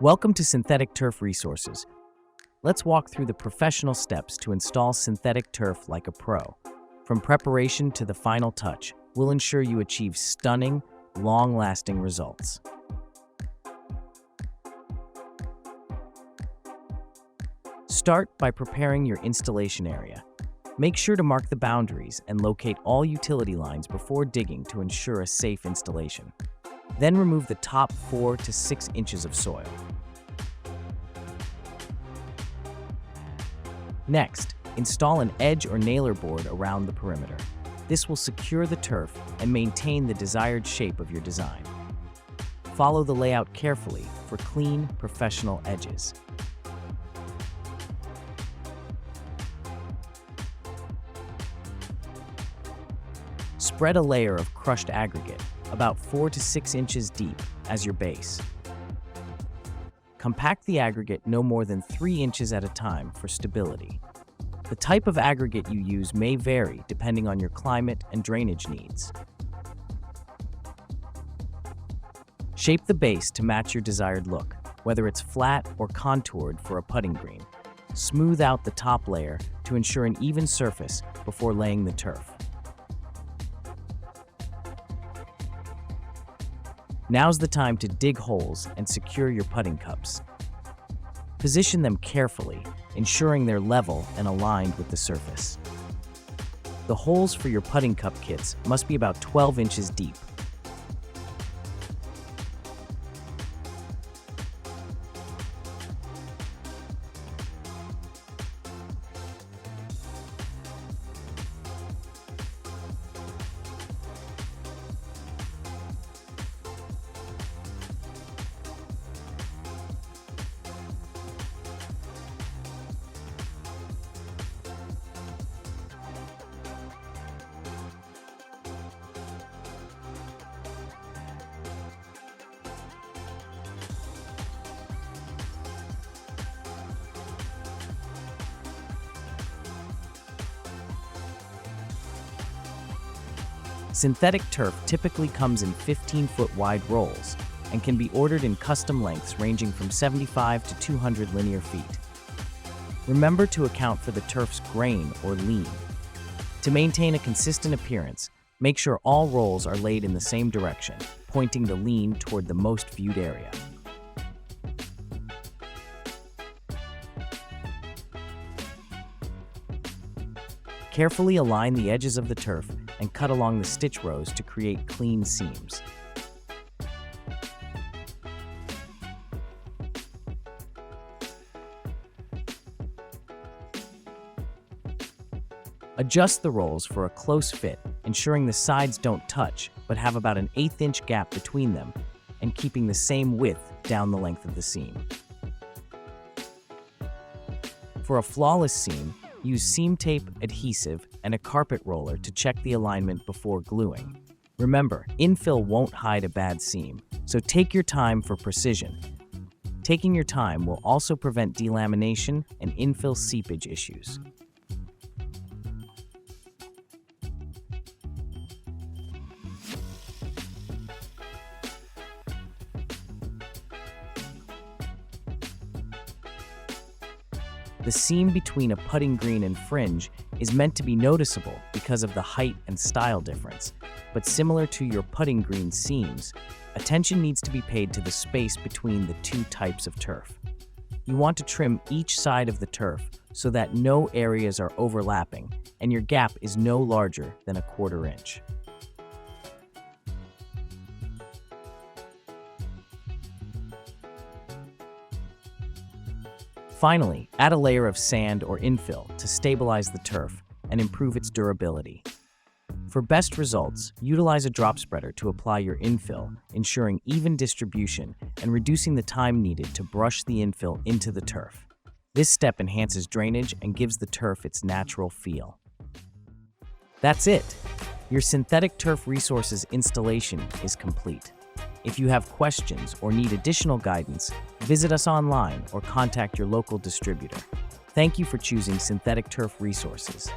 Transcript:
Welcome to Synthetic Turf Resources. Let's walk through the professional steps to install synthetic turf like a pro. From preparation to the final touch, we'll ensure you achieve stunning, long-lasting results. Start by preparing your installation area. Make sure to mark the boundaries and locate all utility lines before digging to ensure a safe installation. Then remove the top 4 to 6 inches of soil. Next, install an edge or nailer board around the perimeter. This will secure the turf and maintain the desired shape of your design. Follow the layout carefully for clean, professional edges. Spread a layer of crushed aggregate, about 4 to 6 inches deep, as your base. Compact the aggregate no more than 3 inches at a time for stability. The type of aggregate you use may vary depending on your climate and drainage needs. Shape the base to match your desired look, whether it's flat or contoured for a putting green. Smooth out the top layer to ensure an even surface before laying the turf. Now's the time to dig holes and secure your putting cups. Position them carefully, ensuring they're level and aligned with the surface. The holes for your putting cup kits must be about 12 inches deep. Synthetic turf typically comes in 15-foot wide rolls and can be ordered in custom lengths ranging from 75 to 200 linear feet. Remember to account for the turf's grain or lean. To maintain a consistent appearance, make sure all rolls are laid in the same direction, pointing the lean toward the most viewed area. Carefully align the edges of the turf and cut along the stitch rows to create clean seams. Adjust the rolls for a close fit, ensuring the sides don't touch but have about an 1/8 inch gap between them and keeping the same width down the length of the seam. For a flawless seam, use seam tape, adhesive, and a carpet roller to check the alignment before gluing. Remember, infill won't hide a bad seam, so take your time for precision. Taking your time will also prevent delamination and infill seepage issues. The seam between a putting green and fringe is meant to be noticeable because of the height and style difference, but similar to your putting green seams, attention needs to be paid to the space between the two types of turf. You want to trim each side of the turf so that no areas are overlapping and your gap is no larger than a 1/4 inch. Finally, add a layer of sand or infill to stabilize the turf and improve its durability. For best results, utilize a drop spreader to apply your infill, ensuring even distribution and reducing the time needed to brush the infill into the turf. This step enhances drainage and gives the turf its natural feel. That's it! Your Synthetic Turf Resources installation is complete. If you have questions or need additional guidance, visit us online or contact your local distributor. Thank you for choosing Synthetic Turf Resources.